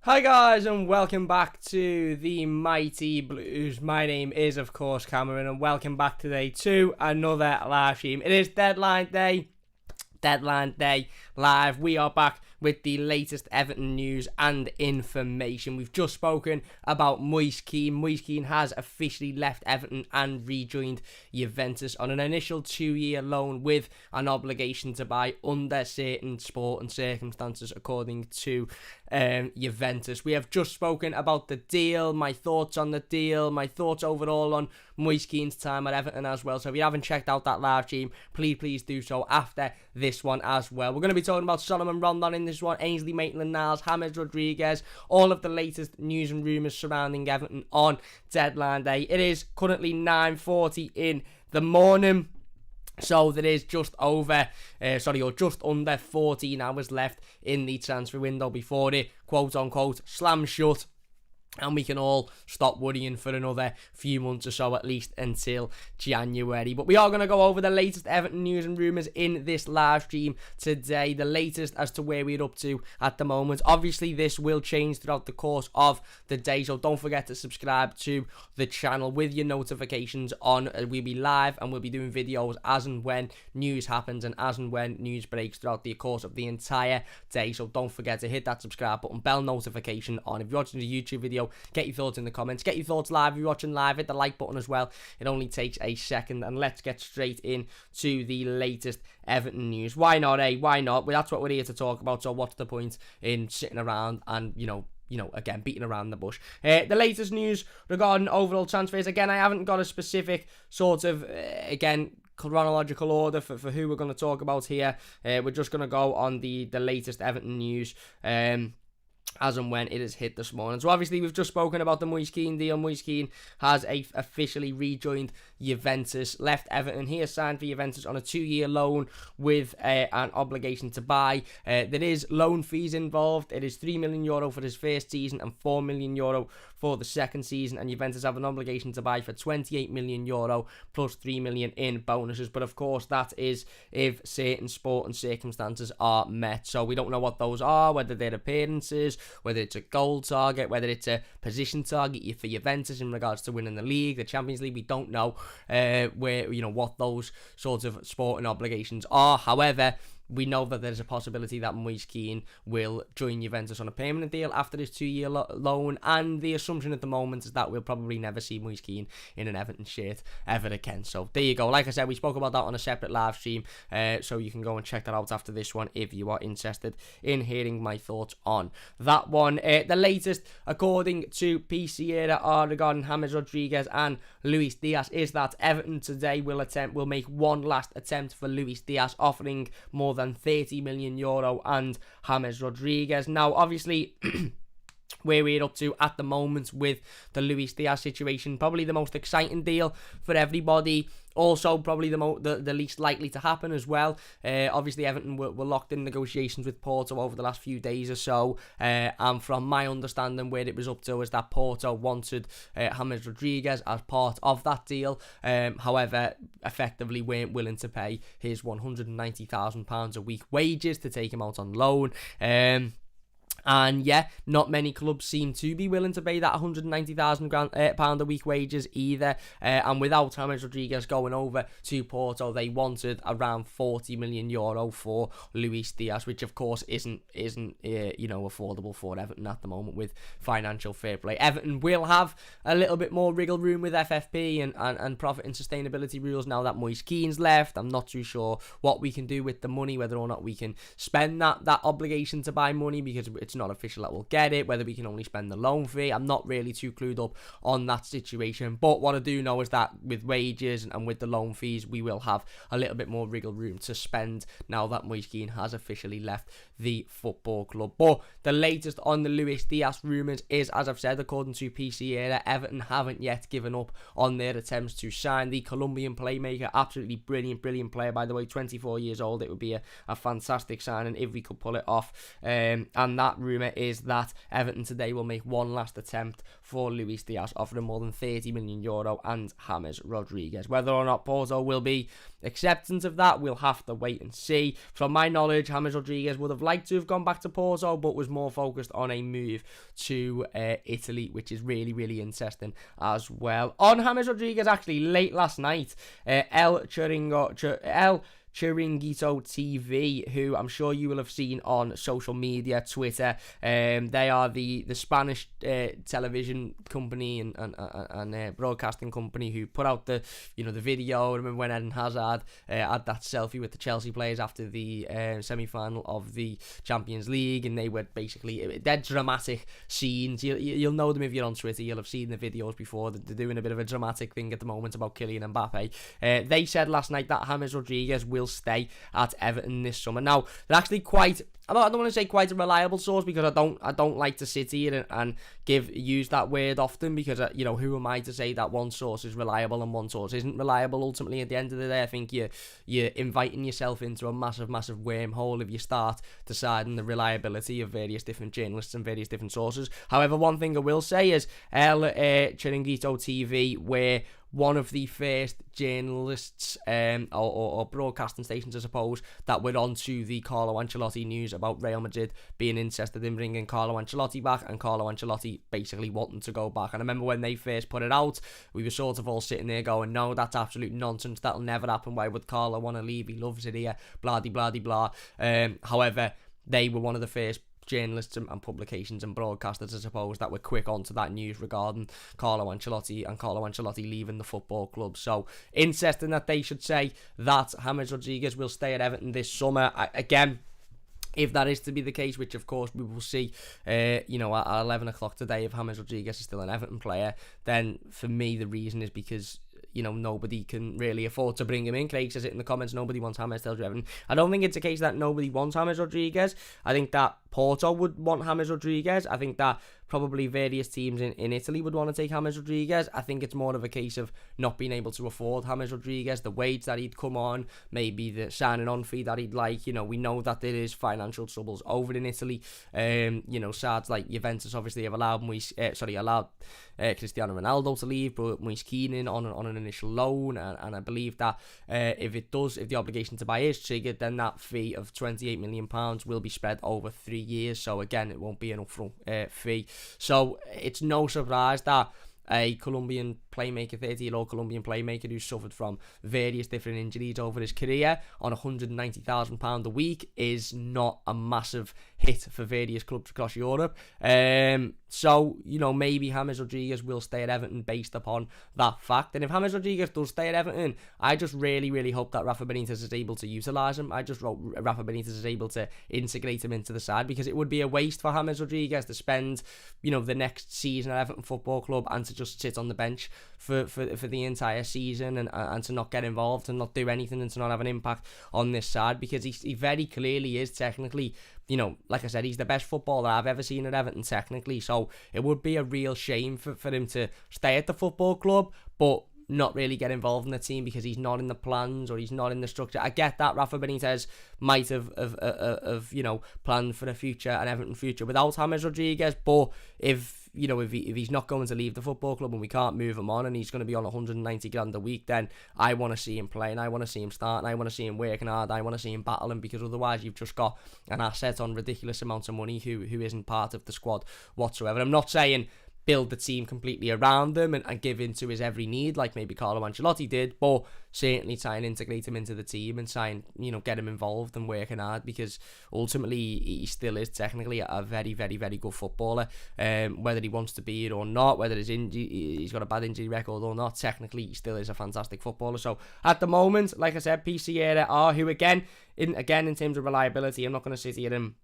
Hi guys and welcome back to the Mighty Blues. My name is of course Cameron and welcome back today to another live stream. It is deadline day live. We are back with the latest Everton news and information. We've just spoken about Moise Kean. Moise Kean has officially left Everton and rejoined Juventus on an initial 2-year loan with an obligation to buy under certain sport and circumstances, according to Juventus. We have just spoken about the deal, my thoughts on the deal, my thoughts overall on Moise Kean's time at Everton as well. So if you haven't checked out that live stream, please do so after this one as well. We're going to be talking about Salomón, Rondon in this one, Ainsley Maitland-Niles, James Rodriguez, all of the latest news and rumours surrounding Everton on deadline day. It is currently 9:40 in the morning. So there is just under 14 hours left in the transfer window before it, quote unquote, slams shut. And we can all stop worrying for another few months or so, at least until January. But we are going to go over the latest Everton news and rumours in this live stream today. The latest as to where we're up to at the moment. Obviously, this will change throughout the course of the day. So don't forget to subscribe to the channel with your notifications on. We'll be live and we'll be doing videos as and when news happens and as and when news breaks throughout the course of the entire day. So don't forget to hit that subscribe button, bell notification on. If you're watching the YouTube video, get your thoughts in the comments. Get your thoughts live if you're watching live. Hit the like button as well. It only takes a second. And let's get straight in to the latest Everton news. Why not, eh? Why not? Well, that's what we're here to talk about. So what's the point in sitting around and, again, beating around the bush. The latest news regarding overall transfers. Again, I haven't got a specific sort of, chronological order for who we're going to talk about here. We're just going to go on the latest Everton news. As and when it has hit this morning. So obviously we've just spoken about the Moise Kean deal. Moise Kean has officially rejoined Juventus, left Everton. He has signed for Juventus on a 2-year loan with an obligation to buy. There is loan fees involved. It is €3 million for his first season and €4 million for the second season, and Juventus have an obligation to buy for €28 million plus €3 million in bonuses. But of course that is if certain sport and circumstances are met. So we don't know what those are, whether they're appearances, whether it's a goal target, whether it's a position target for Juventus in regards to winning the league, the Champions League. We don't know what those sorts of sporting obligations are. However, we know that there's a possibility that Moise Kean will join Juventus on a permanent deal after his 2-year loan, and the assumption at the moment is that we'll probably never see Moise Kean in an Everton shirt ever again. So there you go. Like I said, we spoke about that on a separate live stream, so you can go and check that out after this one if you are interested in hearing my thoughts on that one. The latest, according to PC Era, are regarding James Rodriguez and Luis Diaz is that Everton today will make one last attempt for Luis Diaz, offering more than €30 million and James Rodriguez. Now, obviously, where we're up to at the moment with the Luis Diaz situation, probably the most exciting deal for everybody. Also, probably the least likely to happen as well. Obviously, Everton were locked in negotiations with Porto over the last few days or so. And from my understanding, where it was up to is that Porto wanted James Rodriguez as part of that deal. However, effectively weren't willing to pay his £190,000 a week wages to take him out on loan. And yeah, not many clubs seem to be willing to pay that £190,000 a week wages either. And without James Rodriguez going over to Porto, they wanted around €40 million for Luis Diaz, which of course isn't affordable for Everton at the moment with financial fair play. Everton will have a little bit more wriggle room with FFP and profit and sustainability rules now that Moise Kean's left. I'm not too sure what we can do with the money, whether or not we can spend that obligation to buy money, because it's not official that we'll get it, whether we can only spend the loan fee. I'm not really too clued up on that situation, but what I do know is that with wages and with the loan fees, we will have a little bit more wriggle room to spend now that Moise Kean has officially left the football club. But the latest on the Luis Diaz rumours is, as I've said, according to PC Era, Everton haven't yet given up on their attempts to sign the Colombian playmaker. Absolutely brilliant player, by the way, 24 years old. It would be a fantastic signing if we could pull it off, and that rumour is that Everton today will make one last attempt for Luis Diaz, offering more than €30 million and James Rodriguez. Whether or not Porto will be acceptant of that, we'll have to wait and see. From my knowledge, James Rodriguez would have liked to have gone back to Porto, but was more focused on a move to Italy, which is really, really interesting as well. On James Rodriguez, actually, late last night, Chiringuito TV, who I'm sure you will have seen on social media, Twitter. They are the Spanish television company and broadcasting company who put out the video. I remember when Eden Hazard had that selfie with the Chelsea players after the semi-final of the Champions League, and they were basically they're dramatic scenes. You'll know them if you're on Twitter. You'll have seen the videos before. They're doing a bit of a dramatic thing at the moment about Kylian Mbappe. They said last night that James Rodriguez will stay at Everton this summer. Now, they're actually I don't want to say quite a reliable source, because I don't like to sit here and use that word often, because who am I to say that one source is reliable and one source isn't reliable? Ultimately, at the end of the day, I think you're inviting yourself into a massive wormhole if you start deciding the reliability of various different journalists and various different sources. However, one thing I will say is Chiringuito TV, where one of the first journalists or broadcasting stations, I suppose, that went on to the Carlo Ancelotti news about Real Madrid being interested in bringing Carlo Ancelotti back, and Carlo Ancelotti basically wanting to go back. And I remember when they first put it out, we were sort of all sitting there going, no, that's absolute nonsense, that'll never happen, why would Carlo want to leave, he loves it here, blah blah blah. However, they were one of the first journalists and publications and broadcasters, I suppose, that were quick onto that news regarding Carlo Ancelotti leaving the football club. So interesting that they should say that James Rodriguez will stay at Everton this summer. Again, if that is to be the case, which of course we will see, at 11 o'clock today, if James Rodriguez is still an Everton player, then for me the reason is because nobody can really afford to bring him in. Craig says it in the comments, nobody wants James to Everton. I don't think it's a case that nobody wants James Rodriguez. I think that Porto would want James Rodriguez. I think that probably various teams in Italy would want to take James Rodriguez. I think it's more of a case of not being able to afford James Rodriguez, the wage that he'd come on, maybe the signing on fee that he'd like. We know that there is financial troubles over in Italy. Sides like Juventus obviously have allowed Cristiano Ronaldo to leave, but Moise Kean in on an initial loan, and I believe that if the obligation to buy is triggered, then that fee of £28 million will be spread over 3 years. So again, it won't be an upfront fee. So it's no surprise that a Colombian playmaker, 30-year-old Colombian playmaker who suffered from various different injuries over his career on £190,000 a week is not a massive hit for various clubs across Europe. So, maybe James Rodriguez will stay at Everton based upon that fact. And if James Rodriguez does stay at Everton, I just really, really hope that Rafa Benitez is able to utilise him. I just hope Rafa Benitez is able to integrate him into the side, because it would be a waste for James Rodriguez to spend, the next season at Everton Football Club and to just sit on the bench for the entire season and to not get involved and not do anything and to not have an impact on this side, because he very clearly is technically, like I said, he's the best footballer I've ever seen at Everton technically. So it would be a real shame for him to stay at the football club but not really get involved in the team because he's not in the plans or he's not in the structure. I get that Rafa Benitez might have planned for the future, an Everton future without James Rodriguez, but if he's not going to leave the football club and we can't move him on and he's going to be on 190 grand a week, then I want to see him playing, I want to see him starting, I want to see him working hard, I want to see him battling, because otherwise you've just got an asset on ridiculous amounts of money who isn't part of the squad whatsoever. I'm not saying build the team completely around him and give into his every need like maybe Carlo Ancelotti did, but certainly try and integrate him into the team and try and get him involved and working hard, because ultimately he still is technically a very, very, very good footballer. Whether he wants to be it or not, whether he's got a bad injury record or not, technically he still is a fantastic footballer. So at the moment, like I said, PCA are who in terms of reliability, I'm not going to sit here and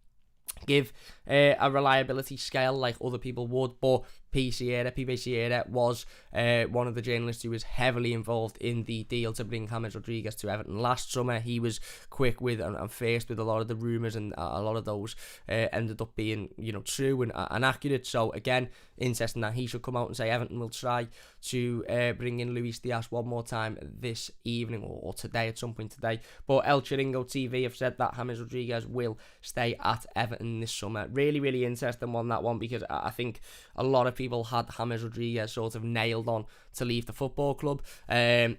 give a reliability scale like other people would, but Sierra was one of the journalists who was heavily involved in the deal to bring James Rodriguez to Everton last summer. He was quick with and faced with a lot of the rumours, and a lot of those ended up being, true and accurate. So again, interesting that he should come out and say Everton will try to bring in Luis Diaz one more time this evening or today, at some point today. But El Chiringo TV have said that James Rodriguez will stay at Everton this summer. Really, really interesting on that one, because I think a lot of people had James Rodriguez sort of nailed on to leave the football club, and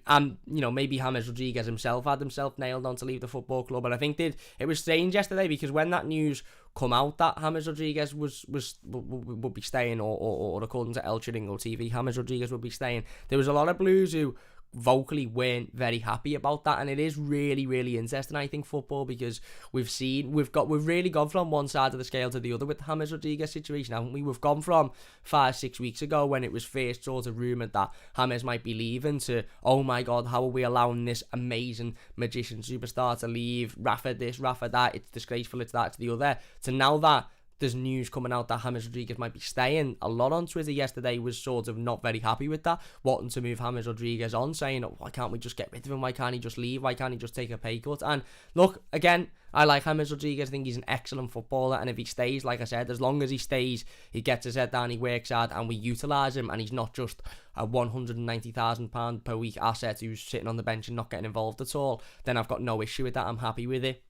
maybe James Rodriguez himself had himself nailed on to leave the football club. And I think it was strange yesterday, because when that news come out that James Rodriguez would be staying, or according to El Chiringo TV, James Rodriguez would be staying, there was a lot of Blues who vocally weren't very happy about that. And it is really, really interesting, I think, football, because we've really gone from one side of the scale to the other with the James Rodriguez situation, haven't we? We've gone from 5-6 weeks ago, when it was first sort of rumoured that James might be leaving, to, oh my god, how are we allowing this amazing magician superstar to leave? Rafa this, Rafa that, it's disgraceful, it's that, it's the other, to now that there's news coming out that James Rodriguez might be staying. A lot on Twitter yesterday was sort of not very happy with that, wanting to move James Rodriguez on, saying, oh, why can't we just get rid of him? Why can't he just leave? Why can't he just take a pay cut? And look, again, I like James Rodriguez. I think he's an excellent footballer, and if he stays, like I said, as long as he stays, he gets his head down, he works hard, and we utilise him, and he's not just a £190,000 per week asset who's sitting on the bench and not getting involved at all, then I've got no issue with that. I'm happy with it.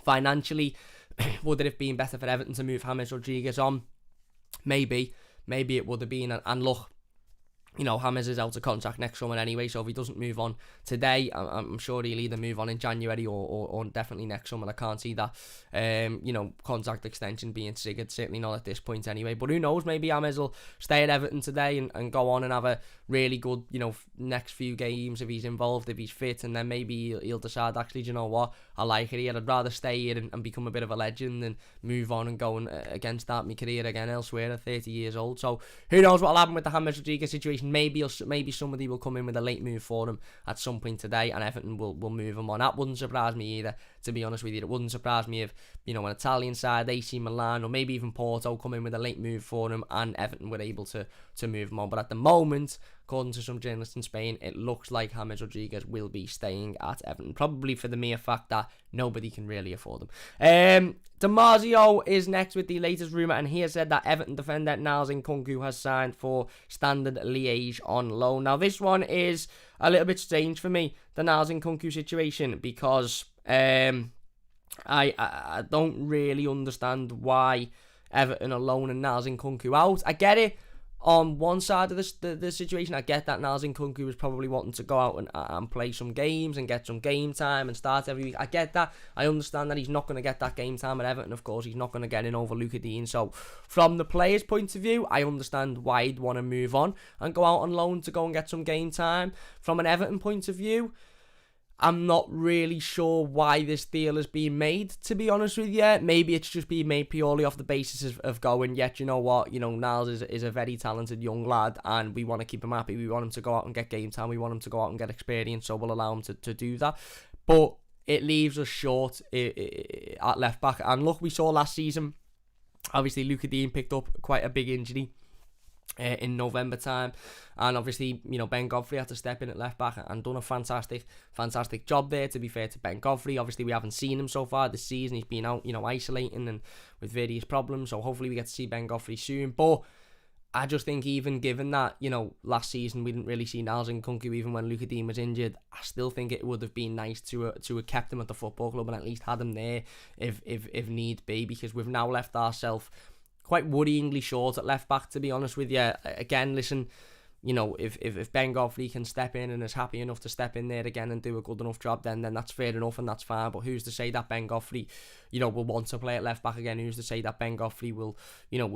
Financially, would it have been better for Everton to move James Rodriguez on? Maybe it would have been. And look, James is out of contract next summer anyway, so if he doesn't move on today, I'm sure he'll either move on in January or definitely next summer. I can't see that, contract extension being triggered, certainly not at this point anyway. But who knows, maybe James will stay at Everton today and go on and have a really good, next few games if he's involved, if he's fit, and then maybe he'll decide, actually, do you know what, I like it here, I'd rather stay here and become a bit of a legend than move on and go and again start my career again elsewhere at 30 years old. So who knows what'll happen with the James Rodriguez situation. Maybe somebody will come in with a late move for him at some point today, and Everton will move him on. That wouldn't surprise me either, to be honest with you. It wouldn't surprise me if, an Italian side, AC Milan, or maybe even Porto, come in with a late move for him, and Everton were able to move him on. But at the moment, according to some journalists in Spain, it looks like James Rodriguez will be staying at Everton, probably for the mere fact that nobody can really afford him. Damasio is next with the latest rumour, and he has said that Everton defender Niels Nkounkou has signed for Standard Liège on loan. Now, this one is a little bit strange for me, the Niels Nkounkou situation, because I don't really understand why Everton are loaning Niels Nkounkou out. I get it. On one side of the situation, I get that Niels Nkounkou was probably wanting to go out and play some games and get some game time and start every week. I get that. I understand that he's not going to get that game time at Everton. Of course, he's not going to get in over Luca Dean. So, from the player's point of view, I understand why he'd want to move on and go out on loan to go and get some game time. From an Everton point of view, I'm not really sure why this deal is being made, to be honest with you. Maybe it's just being made purely off the basis of going, yet, you know what, Niles is a very talented young lad, and we want to keep him happy. We want him to go out and get game time. We want him to go out and get experience, so we'll allow him to do that. But it leaves us short at left back. And look, we saw last season, obviously, Luca Dean picked up quite a big injury in November time, and obviously Ben Godfrey had to step in at left back and done a fantastic job there, to be fair to Ben Godfrey. Obviously we haven't seen him so far this season. He's been out isolating and with various problems, so hopefully we get to see Ben Godfrey soon. But I just think, even given that, last season we didn't really see Niels Nkounkou even when Luca Dean was injured, I still think it would have been nice to have kept him at the football club and at least had him there if need be, because we've now left ourselves quite worryingly short at left back, to be honest with you. Again, listen, if Ben Godfrey can step in and is happy enough to step in there again and do a good enough job, then that's fair enough and that's fine. But who's to say that Ben Godfrey, will want to play at left back again? Who's to say that Ben Godfrey will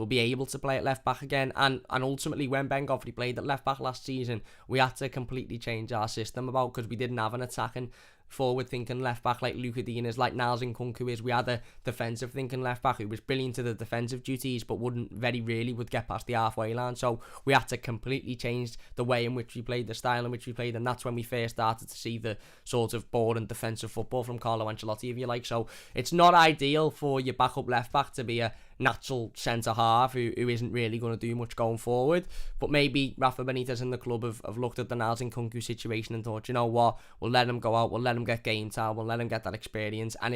be able to play at left back again? And ultimately, when Ben Godfrey played at left back last season, we had to completely change our system because we didn't have an attacking forward-thinking left-back like Luca Dean is, like Niels Nkounkou is. We had a defensive-thinking left-back who was brilliant to the defensive duties but very rarely would get past the halfway line. So we had to completely change the way in which we played, the style in which we played, and that's when we first started to see the sort of boring defensive football from Carlo Ancelotti, if you like. So it's not ideal for your backup left-back to be a natural centre-half who isn't really going to do much going forward. But maybe Rafa Benitez and the club have looked at the Niels Nkounkou situation and thought, you know what, we'll let him go out, we'll let him get game time, we'll let him get that experience, and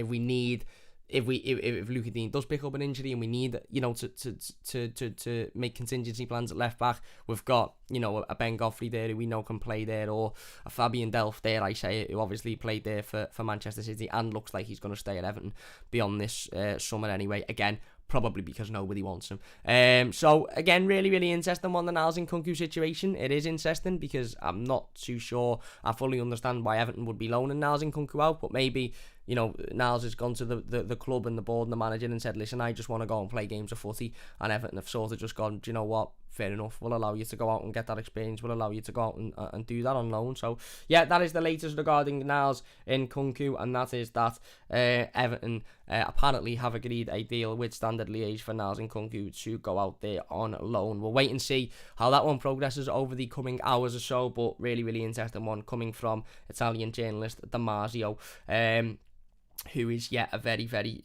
if Luca Dean does pick up an injury and we need, to make contingency plans at left back, we've got, a Ben Godfrey there who we know can play there, or a Fabian Delph there, who obviously played there for Manchester City and looks like he's going to stay at Everton beyond this summer anyway. Again, probably because nobody wants him. So again, really, really interesting on the Niels Nkounkou situation. It is interesting because I'm not too sure I fully understand why Everton would be loaning Niels Nkounkou out, but maybe, Niels has gone to the club and the board and the manager and said, listen, I just want to go and play games of footy, and Everton have sort of just gone, do you know what, fair enough, we'll allow you to go out and get that experience, we'll allow you to go out and do that on loan. So yeah, that is the latest regarding Niels Nkounkou, and that is that Everton apparently have agreed a deal with Standard Liège for Niels Nkounkou to go out there on loan. We'll wait and see how that one progresses over the coming hours or so, but really, really interesting one coming from Italian journalist Damasio, who is a very, very,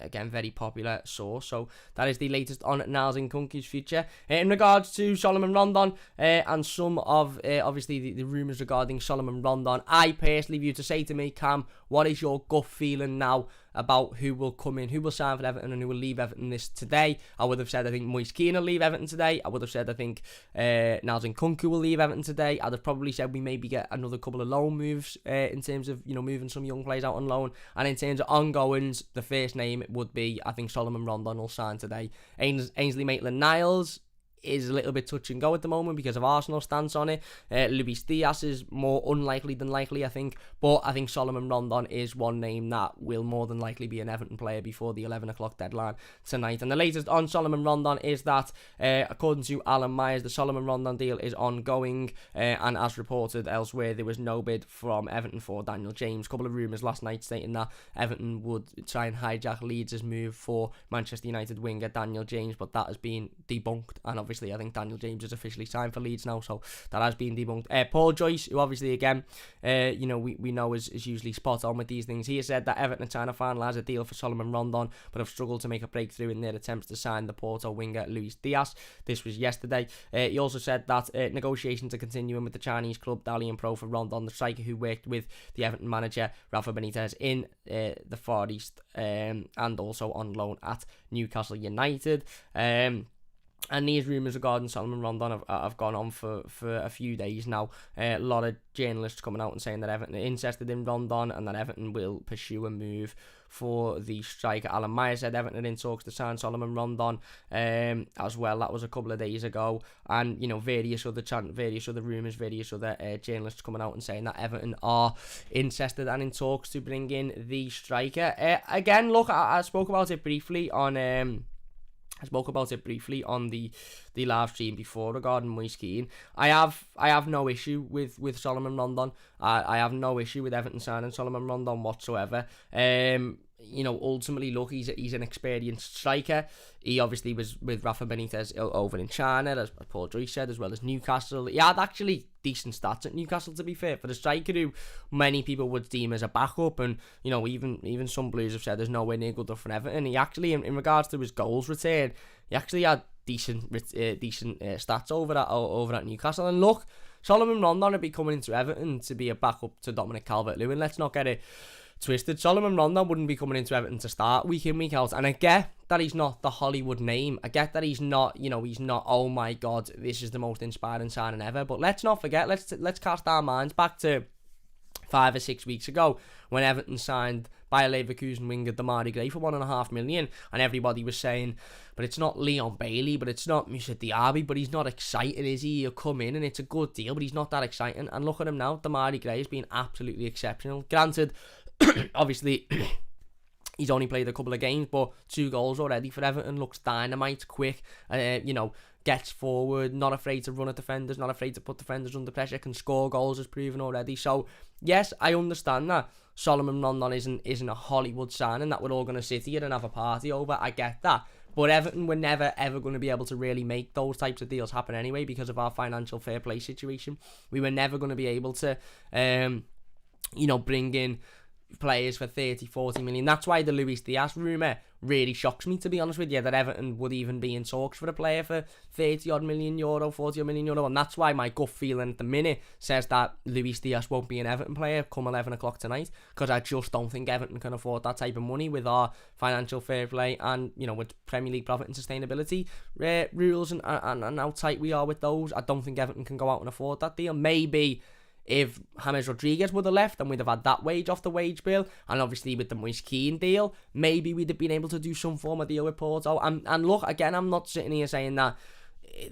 again, very popular source. So that is the latest on Niels Nkounkou's future. In regards to Salomón Rondon and some of, obviously, the rumours regarding Salomón Rondon, I personally view to say to me, Cam, what is your gut feeling now about who will come in, who will sign for Everton and who will leave Everton today? I would have said I think Moise Kean will leave Everton today. I would have said I think Niels Nkounkou will leave Everton today. I'd have probably said we maybe get another couple of loan moves in terms of moving some young players out on loan. And in terms of ongoings, the first name would be, I think, Salomón Rondon will sign today. Ainsley Maitland-Niles is a little bit touch and go at the moment because of Arsenal's stance on it. Luis Diaz is more unlikely than likely, I think, but I think Salomón Rondon is one name that will more than likely be an Everton player before the 11 o'clock deadline tonight. And the latest on Salomón Rondon is that, according to Alan Myers, the Salomón Rondon deal is ongoing, and as reported elsewhere, there was no bid from Everton for Daniel James. A couple of rumours last night stating that Everton would try and hijack Leeds' move for Manchester United winger Daniel James, but that has been debunked, and obviously I think Daniel James is officially signed for Leeds now, so that has been debunked. Paul Joyce, who obviously again we know is usually spot on with these things, he has said that Everton are trying to finalise a deal for Salomón Rondon but have struggled to make a breakthrough in their attempts to sign the Porto winger Luis Diaz. This was yesterday. He also said that negotiations are continuing with the Chinese club Dalian Pro for Rondon, the striker who worked with the Everton manager Rafa Benitez in the Far East, and also on loan at Newcastle United. And these rumours regarding Salomón Rondon have gone on for a few days now. A lot of journalists coming out and saying that Everton are interested in Rondon and that Everton will pursue a move for the striker. Alan Myers said Everton are in talks to sign Salomón Rondon as well. That was a couple of days ago. And, various other rumours, various other journalists coming out and saying that Everton are interested and in talks to bring in the striker. Again, look, I spoke about it briefly on the live stream before regarding Moise Kean. I have no issue with Salomón Rondon. I have no issue with Everton signing Salomón Rondon whatsoever. Ultimately, look, he's an experienced striker. He obviously was with Rafa Benitez over in China, as Paul Joyce said, as well as Newcastle. He had actually decent stats at Newcastle, to be fair, for the striker who many people would deem as a backup, and even some Blues have said there's nowhere near good enough for Everton. He actually, in regards to his goals return, he actually had decent stats over at Newcastle. And look, Salomón Rondon would be coming into Everton to be a backup to Dominic Calvert-Lewin. Let's not get it twisted. Salomón Rondon wouldn't be coming into Everton to start week in, week out. And I get that he's not the Hollywood name. I get that he's not, oh my God, this is the most inspiring signing ever. But let's not forget, let's cast our minds back to 5 or 6 weeks ago when Everton signed Bayer Leverkusen winger Demarai Gray for $1.5 million, and everybody was saying, but it's not Leon Bailey, but it's not Moussa Diaby, but he's not exciting, is he? He'll come in and it's a good deal, but he's not that exciting. And look at him now, Demarai Gray has been absolutely exceptional. Granted, obviously he's only played a couple of games, but 2 goals already for Everton. Looks dynamite, quick, gets forward, not afraid to run at defenders, not afraid to put defenders under pressure, can score goals, as proven already. So yes, I understand that Salomón Rondon isn't a Hollywood signing that we're all going to sit here and have a party over. I get that. But Everton were never, ever going to be able to really make those types of deals happen anyway because of our financial fair play situation. We were never going to be able to, bring in players for 30, 40 million. That's why the Luis Diaz rumour really shocks me, to be honest with you, that Everton would even be in talks for a player for 30 odd million euro, 40 odd million euro, and that's why my gut feeling at the minute says that Luis Diaz won't be an Everton player come 11 o'clock tonight, because I just don't think Everton can afford that type of money with our financial fair play and, you know, with Premier League profit and sustainability rules and how tight we are with those. I don't think Everton can go out and afford that deal. Maybe if James Rodriguez would have left and we'd have had that wage off the wage bill, and obviously with the Moise Kean deal, maybe we'd have been able to do some form of deal with Porto. And look, again, I'm not sitting here saying that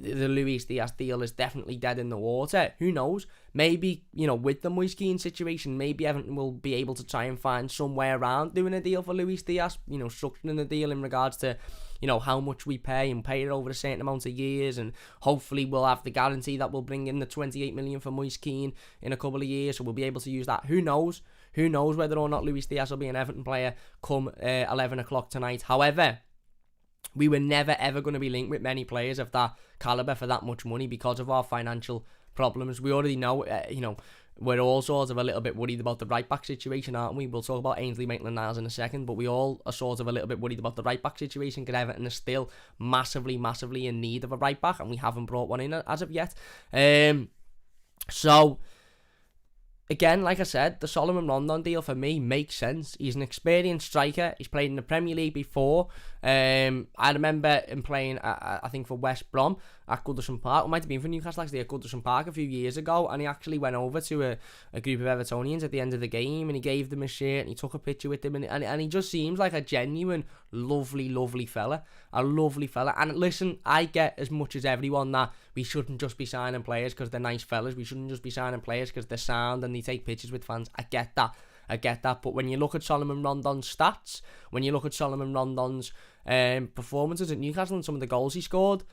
the Luis Diaz deal is definitely dead in the water. Who knows? Maybe, you know, with the Moise Kean situation, maybe Everton will be able to try and find some way around doing a deal for Luis Diaz, you know, structuring the deal in regards to, you know, how much we pay and pay it over a certain amount of years, and hopefully we'll have the guarantee that we'll bring in the 28 million for Moise Kean in a couple of years, so we'll be able to use that. Who knows? Who knows whether or not Luis Diaz will be an Everton player come 11 o'clock tonight. However, we were never ever going to be linked with many players of that calibre for that much money because of our financial problems. We already know, you know, we're all sort of a little bit worried about the right-back situation, aren't we? We'll talk about Ainsley Maitland-Niles in a second, but we all are sort of a little bit worried about the right-back situation because Everton is still massively, massively in need of a right-back, and we haven't brought one in as of yet. So, again, like I said, the Salomón Rondon deal for me makes sense. He's an experienced striker. He's played in the Premier League before. I remember him playing, I think, for West Brom at Goodison Park. It might have been for Newcastle, actually, at Goodison Park a few years ago. And he actually went over to a group of Evertonians at the end of the game, and he gave them a shirt, and he took a picture with them. And he just seems like a genuine, lovely, lovely fella. A lovely fella. And listen, I get as much as everyone that we shouldn't just be signing players because they're nice fellas. We shouldn't just be signing players because they're sound and they take pictures with fans. I get that. But when you look at Salomón Rondon's stats, when you look at Salomón Rondon's performances at Newcastle and some of the goals he scored,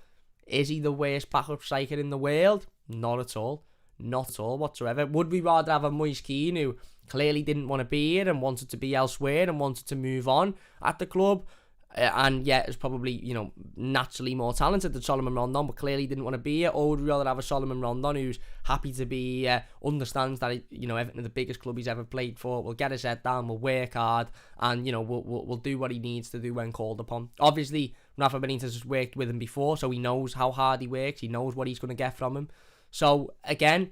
is he the worst backup striker in the world? Not at all. Not at all whatsoever. Would we rather have a Moise Kean who clearly didn't want to be here and wanted to be elsewhere and wanted to move on at the club? And yet is probably, you know, naturally more talented than Salomón Rondon, but clearly didn't want to be here? Or would we rather have a Salomón Rondon who's happy to be, understands that, you know, Everton are the biggest club he's ever played for, will get his head down, will work hard, and, you know, will do what he needs to do when called upon. Obviously, Rafa Benitez has worked with him before, so he knows how hard he works, he knows what he's going to get from him. So, again,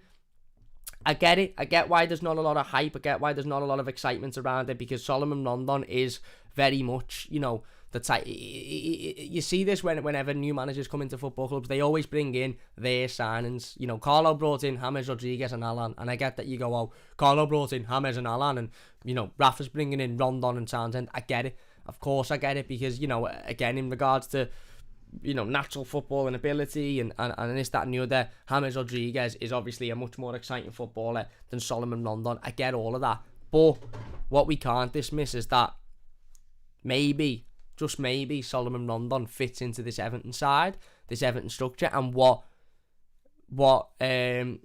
I get it. I get why there's not a lot of hype. I get why there's not a lot of excitement around it, because Salomón Rondon is very much, you know, the type. You see this whenever new managers come into football clubs, they always bring in their signings. You know, Carlo brought in James Rodriguez and Alan, and I get that you go, oh, Carlo brought in James and Alan, and, you know, Rafa's bringing in Rondon and Townsend. I get it. Of course I get it, because, you know, again, in regards to, you know, natural football and ability and this, that and the other, James Rodriguez is obviously a much more exciting footballer than Salomón Rondon. I get all of that. But what we can't dismiss is that maybe, just maybe, Salomón Rondon fits into this Everton side, this Everton structure, and what Rafa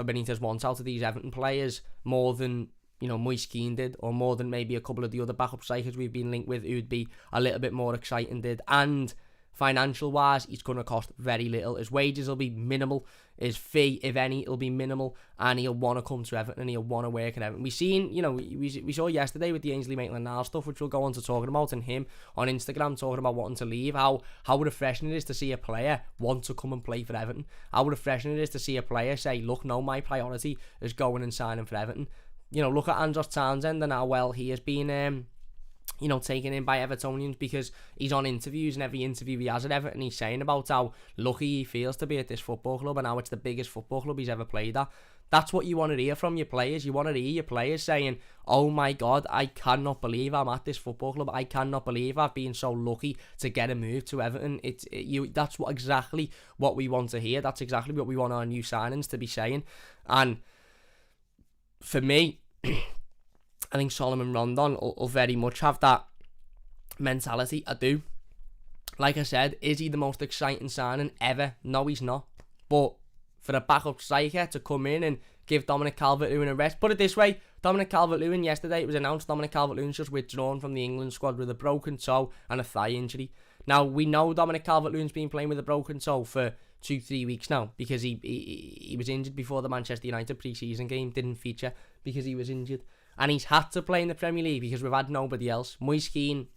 Benitez wants out of these Everton players more than, you know, Moise Kean did, or more than maybe a couple of the other backup strikers we've been linked with who'd be a little bit more exciting did. And financial wise, he's going to cost very little. His wages will be minimal. His fee, if any, will be minimal, and he'll want to come to Everton and he'll want to work at Everton. We seen, you know, we saw yesterday with the Ainsley Maitland-Niles stuff, which we'll go on to talking about, and him on Instagram talking about wanting to leave, how refreshing it is to see a player want to come and play for Everton. How refreshing it is to see a player say, look, no, my priority is going and signing for Everton. You know, look at Andros Townsend and how well he has been, you know, taken in by Evertonians, because he's on interviews, and every interview he has at Everton, he's saying about how lucky he feels to be at this football club and how it's the biggest football club he's ever played at. That's what you want to hear from your players. You want to hear your players saying, oh my God, I cannot believe I'm at this football club. I cannot believe I've been so lucky to get a move to Everton. That's exactly what we want to hear. That's exactly what we want our new signings to be saying. And for me, I think Salomón Rondon will very much have that mentality. I do. Like I said, is he the most exciting signing ever? No, he's not. But for a backup striker to come in and give Dominic Calvert-Lewin a rest, put it this way, Dominic Calvert-Lewin, yesterday it was announced Dominic Calvert-Lewin's just withdrawn from the England squad with a broken toe and a thigh injury. Now, we know Dominic Calvert-Lewin's been playing with a broken toe for 2-3 weeks now, because he was injured before the Manchester United pre-season game, didn't feature because he was injured. And he's had to play in the Premier League because we've had nobody else. Moise Kean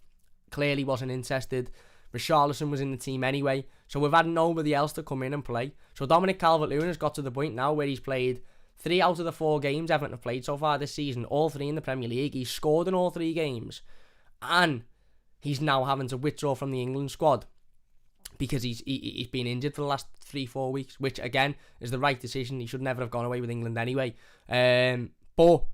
clearly wasn't interested. Richarlison was in the team anyway. So we've had nobody else to come in and play. So Dominic Calvert-Lewin has got to the point now where he's played 3 out of the 4 games Everton have played so far this season. All 3 in the Premier League. He's scored in all 3 games. And he's now having to withdraw from the England squad because he's been injured for the last 3-4 weeks, which again is the right decision. He should never have gone away with England anyway. But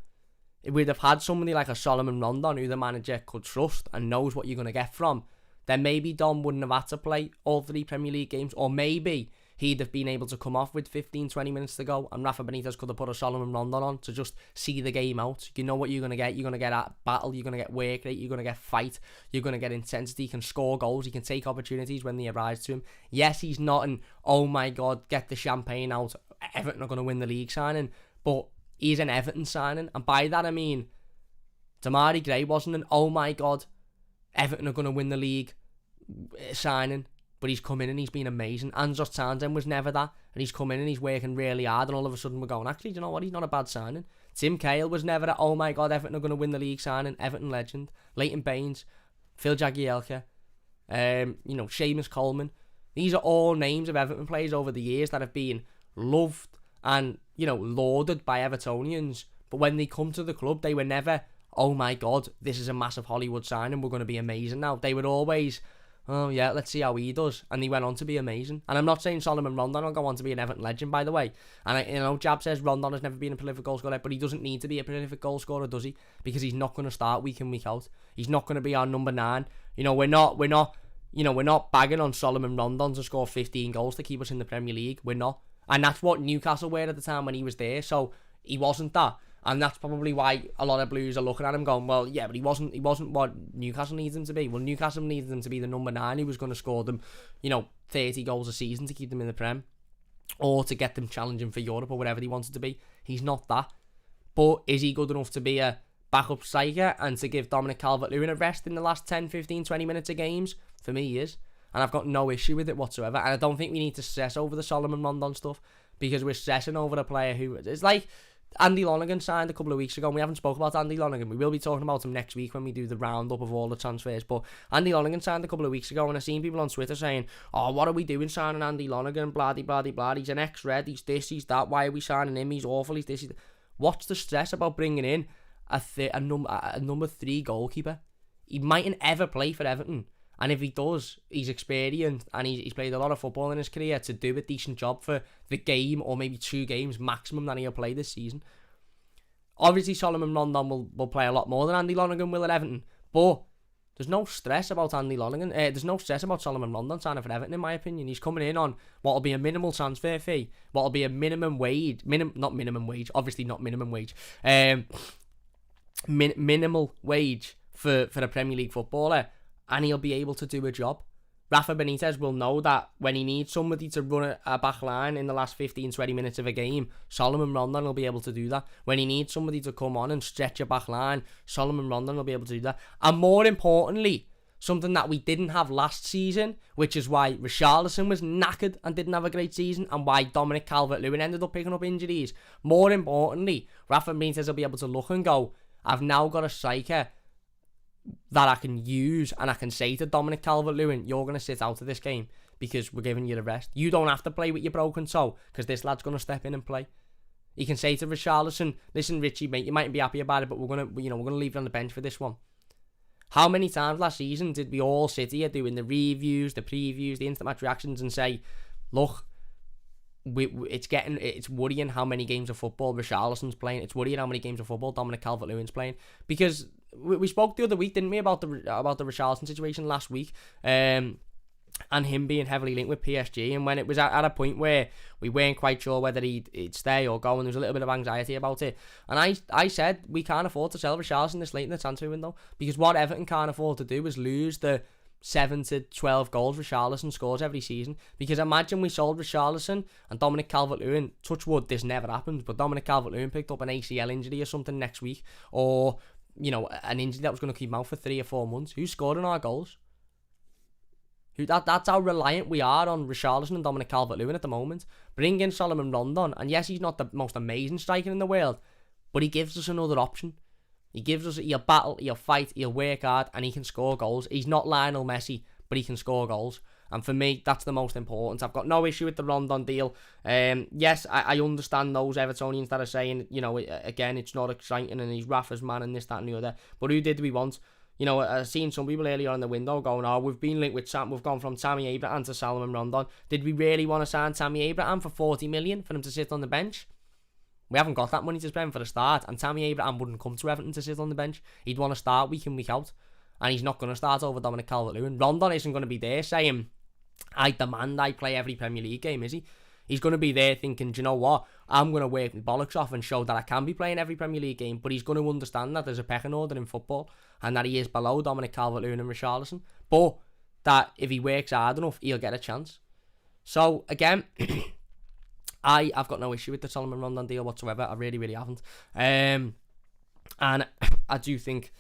we'd have had somebody like a Salomón Rondon who the manager could trust and knows what you're going to get from. Then maybe Dom wouldn't have had to play all 3 Premier League games, or maybe he'd have been able to come off with 15-20 minutes to go, and Rafa Benitez could have put a Salomón Rondon on to just see the game out. You know what you're going to get. You're going to get a battle, you're going to get work rate, you're going to get fight, you're going to get intensity. He can score goals, he can take opportunities when they arise to him. Yes, he's not an, oh my God, get the champagne out, Everton are going to win the league signing, but he's an Everton signing, and by that I mean Demarai Gray wasn't an, oh my God, Everton are going to win the league signing, but he's come in and he's been amazing. Anzos Townsend was never that, and he's come in and he's working really hard, and all of a sudden we're going, actually, do you know what, he's not a bad signing. Tim Cahill was never that, oh my God, Everton are going to win the league signing. Everton legend. Leighton Baines, Phil Jagielka, Seamus Coleman. These are all names of Everton players over the years that have been loved and, lauded by Evertonians, but when they come to the club, they were never, oh my God, this is a massive Hollywood signing, we're going to be amazing now. They were always, oh yeah, let's see how he does, and he went on to be amazing. And I'm not saying Salomón Rondon will go on to be an Everton legend, by the way. And Jab says Rondon has never been a prolific goal scorer, but he doesn't need to be a prolific goal scorer, does he? Because he's not going to start week in, week out. He's not going to be our number 9. We're not bagging on Salomón Rondon to score 15 goals to keep us in the Premier League. We're not. And that's what Newcastle were at the time when he was there, so he wasn't that. And that's probably why a lot of Blues are looking at him going, well, yeah, but he wasn't what Newcastle needs him to be. Well, Newcastle needed him to be the number 9 who was going to score them, 30 goals a season to keep them in the Prem, or to get them challenging for Europe or whatever he wanted to be. He's not that. But is he good enough to be a backup striker and to give Dominic Calvert-Lewin a rest in the last 10, 15, 20 minutes of games? For me, he is. And I've got no issue with it whatsoever. And I don't think we need to stress over the Salomón Rondon stuff, because we're stressing over a player who... It's like Andy Lonergan signed a couple of weeks ago, and we haven't spoken about Andy Lonergan. We will be talking about him next week when we do the roundup of all the transfers. But Andy Lonergan signed a couple of weeks ago, and I've seen people on Twitter saying, oh, what are we doing signing Andy Lonergan? Blah, blah, blah, blah. He's an ex-Red, he's this, he's that. Why are we signing him? He's awful, he's this, he's that. What's the stress about bringing in a number 3 goalkeeper? He mightn't ever play for Everton. And if he does, he's experienced and he's played a lot of football in his career to do a decent job for the game or maybe 2 games maximum that he'll play this season. Obviously, Salomón Rondon will play a lot more than Andy Lonergan will at Everton, but there's no stress about Andy Lonergan. There's no stress about Salomón Rondon signing for Everton, in my opinion. He's coming in on what will be a minimal transfer fee, what will be a minimum wage, not minimum wage, obviously not minimum wage, minimal wage for a Premier League footballer. And he'll be able to do a job. Rafa Benitez will know that when he needs somebody to run a back line in the last 15-20 minutes of a game, Salomón Rondon will be able to do that. When he needs somebody to come on and stretch a back line, Salomón Rondon will be able to do that. And more importantly, something that we didn't have last season, which is why Richarlison was knackered and didn't have a great season, and why Dominic Calvert-Lewin ended up picking up injuries. More importantly, Rafa Benitez will be able to look and go, I've now got a striker that I can use, and I can say to Dominic Calvert-Lewin, you're going to sit out of this game because we're giving you the rest. You don't have to play with your broken toe because this lad's going to step in and play. He can say to Richarlison, listen, Richie, mate, you mightn't be happy about it, but we're going to leave you on the bench for this one. How many times last season did we all sit here doing the reviews, the previews, the instant match reactions and say, look, it's worrying how many games of football Richarlison's playing. It's worrying how many games of football Dominic Calvert-Lewin's playing, because we spoke the other week, didn't we, about the Richarlison situation last week, and him being heavily linked with PSG, and when it was at a point where we weren't quite sure whether he'd stay or go, and there was a little bit of anxiety about it, and I said we can't afford to sell Richarlison this late in the transfer window, because what Everton can't afford to do is lose the 7 to 12 goals Richarlison scores every season. Because imagine we sold Richarlison and Dominic Calvert-Lewin, touch wood, this never happens, but Dominic Calvert-Lewin picked up an ACL injury or something next week, or an injury that was going to keep him out for 3 or 4 months. Who's scoring our goals? That's how reliant we are on Richarlison and Dominic Calvert-Lewin at the moment. Bring in Salomón Rondon, and yes, he's not the most amazing striker in the world, but he gives us another option. He gives us, he'll battle, he'll fight, he'll work hard, and he can score goals. He's not Lionel Messi, but he can score goals. And for me, that's the most important. I've got no issue with the Rondon deal. Yes, I understand those Evertonians that are saying, you know, again, it's not exciting and he's Rafa's man and this, that and the other. But who did we want? You know, I've seen some people earlier in the window going, oh, we've been linked with Sam. We've gone from Tammy Abraham to Salomón Rondon. Did we really want to sign Tammy Abraham for 40 million for him to sit on the bench? We haven't got that money to spend for the start. And Tammy Abraham wouldn't come to Everton to sit on the bench. He'd want to start week in, week out. And he's not going to start over Dominic Calvert-Lewin. Rondon isn't going to be there saying, I demand I play every Premier League game, is he? He's going to be there thinking, do you know what? I'm going to work my bollocks off and show that I can be playing every Premier League game. But he's going to understand that there's a pecking order in football and that he is below Dominic Calvert-Lewin and Richarlison. But that if he works hard enough, he'll get a chance. So, again, I've got no issue with the Salomón Rondon deal whatsoever. I really, really haven't. And I do think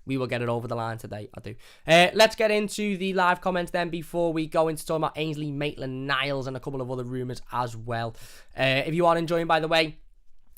we will get it over the line today. I do. Let's get into the live comments then before we go into talking about Ainsley Maitland-Niles and a couple of other rumours as well. If you are enjoying, by the way,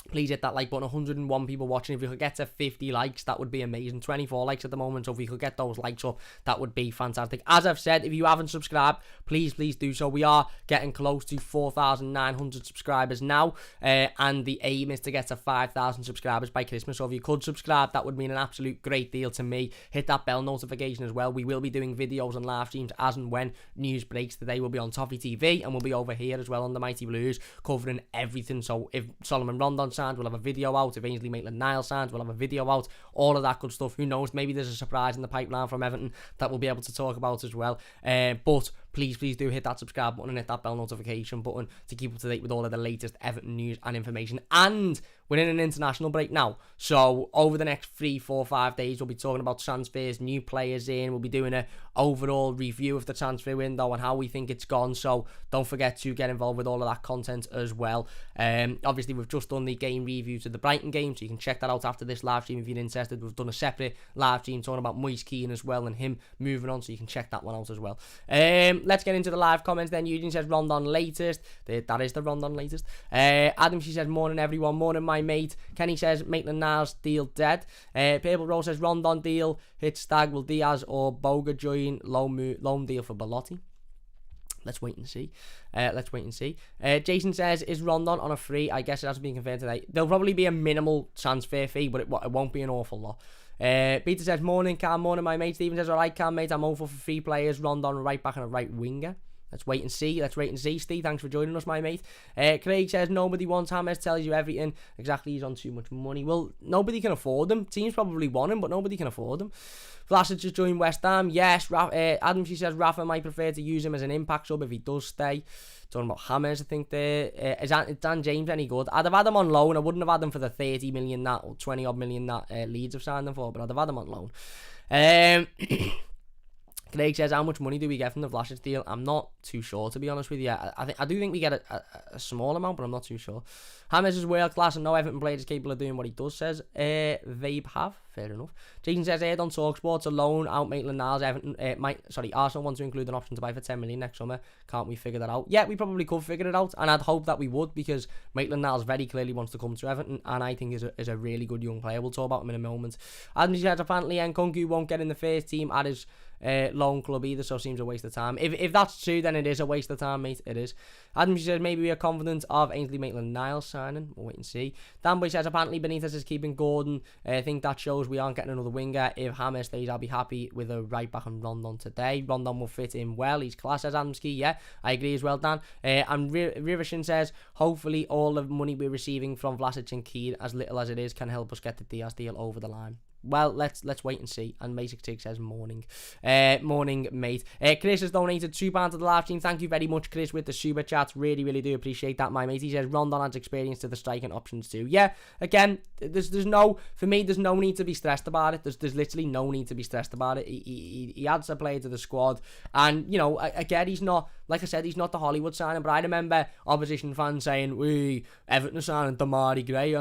please hit that like button. 101 people watching. If we could get to 50 likes, that would be amazing. 24 likes at the moment, so if we could get those likes up, that would be fantastic. As I've said, if you haven't subscribed, please do so. We are getting close to 4,900 subscribers now, and the aim is to get to 5,000 subscribers by Christmas. So if you could subscribe, that would mean an absolute great deal to me. Hit that bell notification as well. We will be doing videos and live streams as and when news breaks. Today we'll be on Toffee TV, and we'll be over here as well on the Mighty Blues, covering everything. So if Salomón Rondon signs, we'll have a video out. If Ainsley Maitland-Niles signs, we'll have a video out. All of that good stuff. Who knows? Maybe there's a surprise in the pipeline from Everton that we'll be able to talk about as well. But please do hit that subscribe button and hit that bell notification button to keep up to date with all of the latest Everton news and information. And we're in an international break now, so over the next 3, 4, 5 days we'll be talking about transfers, new players in. We'll be doing an overall review of the transfer window and how we think it's gone, so don't forget to get involved with all of that content as well. Obviously we've just done the game review to the Brighton game, so you can check that out after this live stream if you're interested. We've done a separate live stream talking about Moise Kean as well and him moving on, so you can check that one out as well. Let's get into the live comments then. Eugene says Rondon latest. That is the Rondon latest. Adam, she says morning everyone, morning my mate. Kenny says Maitland-Niles deal dead. Purple Rose says Rondon deal hit stag. Will Diaz or Boga join? Loan deal for Belotti. Let's wait and see. Jason says, is Rondon on a free? I guess it hasn't been confirmed today. There'll probably be a minimal transfer fee, but it won't be an awful lot. Peter says, morning Cam, morning my mate. Stephen says, alright Cam mate, I'm hopeful for 3 players, Rondon right back and a right winger. Let's wait and see. Steve, thanks for joining us, my mate. Craig says, nobody wants James, tells you everything. Exactly, he's on too much money. Well, nobody can afford him. Teams probably want him, but nobody can afford him. Vlasic just joined West Ham. Yes, Adam, she says, Rafa might prefer to use him as an impact sub if he does stay. Talking about James, I think there. Is Dan James any good? I'd have had him on loan. I wouldn't have had him for the 30 million that, or 20 odd million that Leeds have signed him for, but I'd have had him on loan. Craig says, how much money do we get from the Vlasic deal? I'm not too sure, to be honest with you. I do think we get a small amount, but I'm not too sure. James is world class and no Everton player is capable of doing what he does, says Vabe have. Fair enough. Jason says, I heard on TalkSport to loan out Maitland-Niles. Arsenal want to include an option to buy for 10 million next summer. Can't we figure that out? Yeah, we probably could figure it out, and I'd hope that we would, because Maitland-Niles very clearly wants to come to Everton, and I think is a really good young player. We'll talk about him in a moment. Adam says, apparently Nkounkou won't get in the first team at his loan club either, so it seems a waste of time. If that's true, then it is a waste of time, mate. It is. Adam says, maybe we are confident of Ainsley Maitland-Niles signing. We'll wait and see. Danboy says, apparently Benitez is keeping Gordon. I think that shows we aren't getting another winger. If James stays, I'll be happy with a right back and Rondon today. Rondon will fit in well. He's class, says Adamski. Yeah, I agree as well, Dan. And Rivershin says, hopefully all the money we're receiving from Vlasic and Kean, as little as it is, can help us get the Diaz deal over the line. Well, let's wait and see. And Basic Tig says morning. Morning, mate. Chris has donated £2 to the live stream. Thank you very much, Chris, with the super chats. Really, really do appreciate that, my mate. He says Rondon adds experience to the striking options too. Yeah, again, there's no need to be stressed about it. There's literally no need to be stressed about it. He adds a player to the squad. And, you know, again, he's not, like I said, he's not the Hollywood signing, but I remember opposition fans saying, Everton are signing Damari Gray.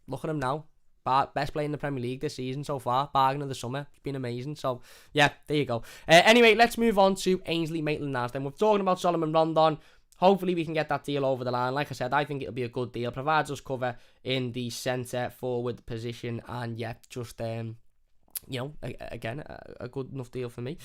Look at him now. Best player in the Premier League this season so far. Bargain of the summer. It's been amazing. So, yeah, there you go. Anyway, let's move on to Ainsley Maitland-Niles. Then we're talking about Salomón Rondon. hopefully we can get that deal over the line. Like I said, I think it'll be a good deal. Provides us cover in the centre forward position, and yeah, just again, a good enough deal for me.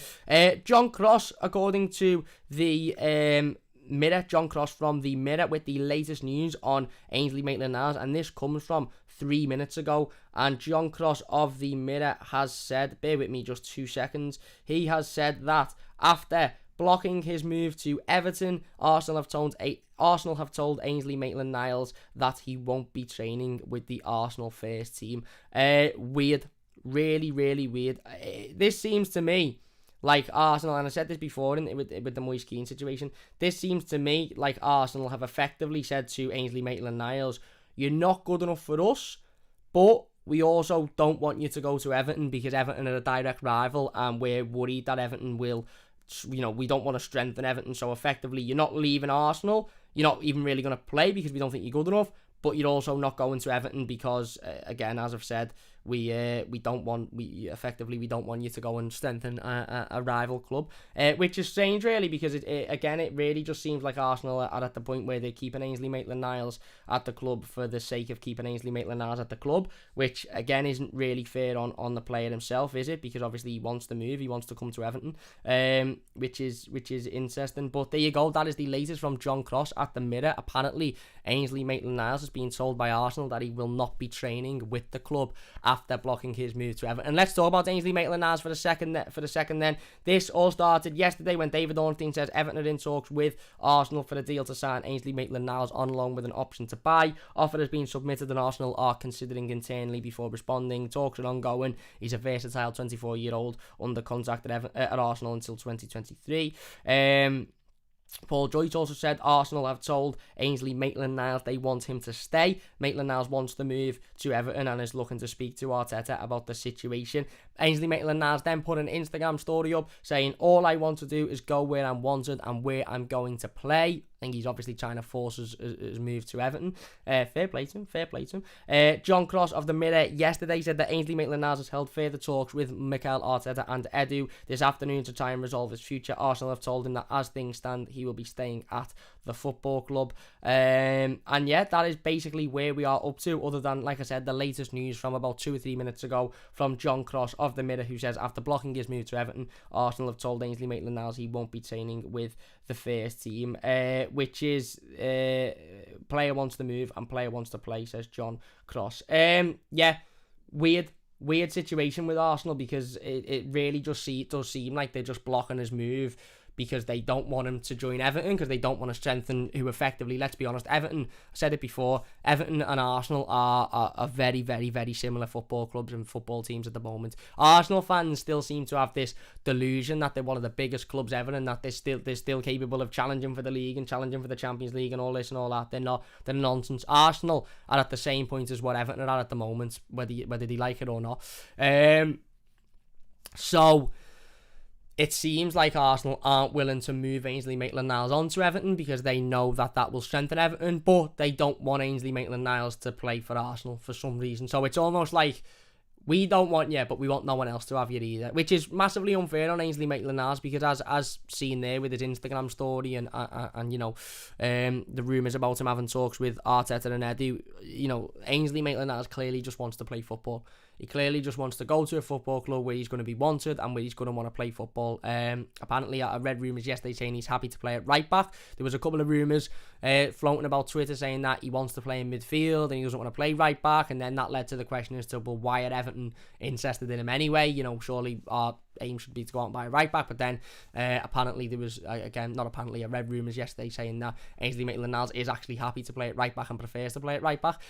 John Cross, according to the Mirror, John Cross from the Mirror with the latest news on Ainsley Maitland-Niles, and this comes from 3 minutes ago. And John Cross of the Mirror has said, bear with me just 2 seconds, he has said that after blocking his move to Everton, Arsenal have told Ainsley Maitland-Niles that he won't be training with the Arsenal first team. Weird. Really, really weird. This seems to me like Arsenal, and I said this before with the Moise Kean situation, this seems to me like Arsenal have effectively said to Ainsley Maitland-Niles, you're not good enough for us, but we also don't want you to go to Everton because Everton are a direct rival and we're worried that Everton will, we don't want to strengthen Everton, so effectively you're not leaving Arsenal, you're not even really going to play because we don't think you're good enough, but you're also not going to Everton because, again, as I've said, we don't want you to go and strengthen a rival club, which is strange really, because it really just seems like Arsenal are at the point where they're keeping Ainsley Maitland-Niles at the club for the sake of keeping Ainsley Maitland-Niles at the club, which again isn't really fair on the player himself, is it? Because obviously he wants to move, he wants to come to Everton, which is interesting. But there you go, that is the latest from John Cross at the Mirror. Apparently Ainsley Maitland-Niles has been told by Arsenal that he will not be training with the club after blocking his move to Everton. And let's talk about Ainsley Maitland-Niles for a second then. This all started yesterday when David Ornstein says Everton are in talks with Arsenal for a deal to sign Ainsley Maitland-Niles on loan with an option to buy. Offer has been submitted and Arsenal are considering internally before responding. Talks are ongoing. He's a versatile 24-year-old under contract at Arsenal until 2023. Paul Joyce also said Arsenal have told Ainsley Maitland-Niles they want him to stay. Maitland-Niles wants to move to Everton and is looking to speak to Arteta about the situation. Ainsley Maitland-Niles then put an Instagram story up saying, all I want to do is go where I'm wanted and where I'm going to play. I think he's obviously trying to force his move to Everton. Fair play to him. John Cross of the Mirror yesterday said that Ainsley Maitland-Niles has held further talks with Mikel Arteta and Edu this afternoon to try and resolve his future. Arsenal have told him that as things stand, he will be staying at the football club. And yeah, that is basically where we are up to, other than, like I said, the latest news from about 2 or 3 minutes ago from John Cross of the Mirror, who says after blocking his move to Everton, Arsenal have told Ainsley Maitland-Niles he won't be training with the first team, which is player wants to move and player wants to play, says John Cross. Yeah, weird situation with Arsenal, because it really does seem like they're just blocking his move because they don't want him to join Everton, because they don't want to strengthen who effectively, let's be honest, Everton, I said it before, Everton and Arsenal are very, very, very similar football clubs and football teams at the moment. Arsenal fans still seem to have this delusion that they're one of the biggest clubs ever and that they're still capable of challenging for the league and challenging for the Champions League and all this and all that. They're not. They're nonsense. Arsenal are at the same point as what Everton are at the moment, whether they like it or not. So it seems like Arsenal aren't willing to move Ainsley Maitland-Niles onto Everton because they know that will strengthen Everton, but they don't want Ainsley Maitland-Niles to play for Arsenal for some reason. So it's almost like, we don't want you, but we want no one else to have you either, which is massively unfair on Ainsley Maitland-Niles, because as seen there with his Instagram story and the rumours about him having talks with Arteta and Edu, Ainsley Maitland-Niles clearly just wants to play football. He clearly just wants to go to a football club where he's going to be wanted and where he's going to want to play football. Apparently, I read rumours yesterday saying he's happy to play at right back. There was a couple of rumours floating about Twitter saying that he wants to play in midfield and he doesn't want to play right back. And then that led to the question as to, well, why are Everton interested in him anyway? Surely our aim should be to go out and buy a right back. But then apparently there was, again, not apparently, I read rumours yesterday saying that Ainsley Maitland-Niles is actually happy to play at right back and prefers to play at right back.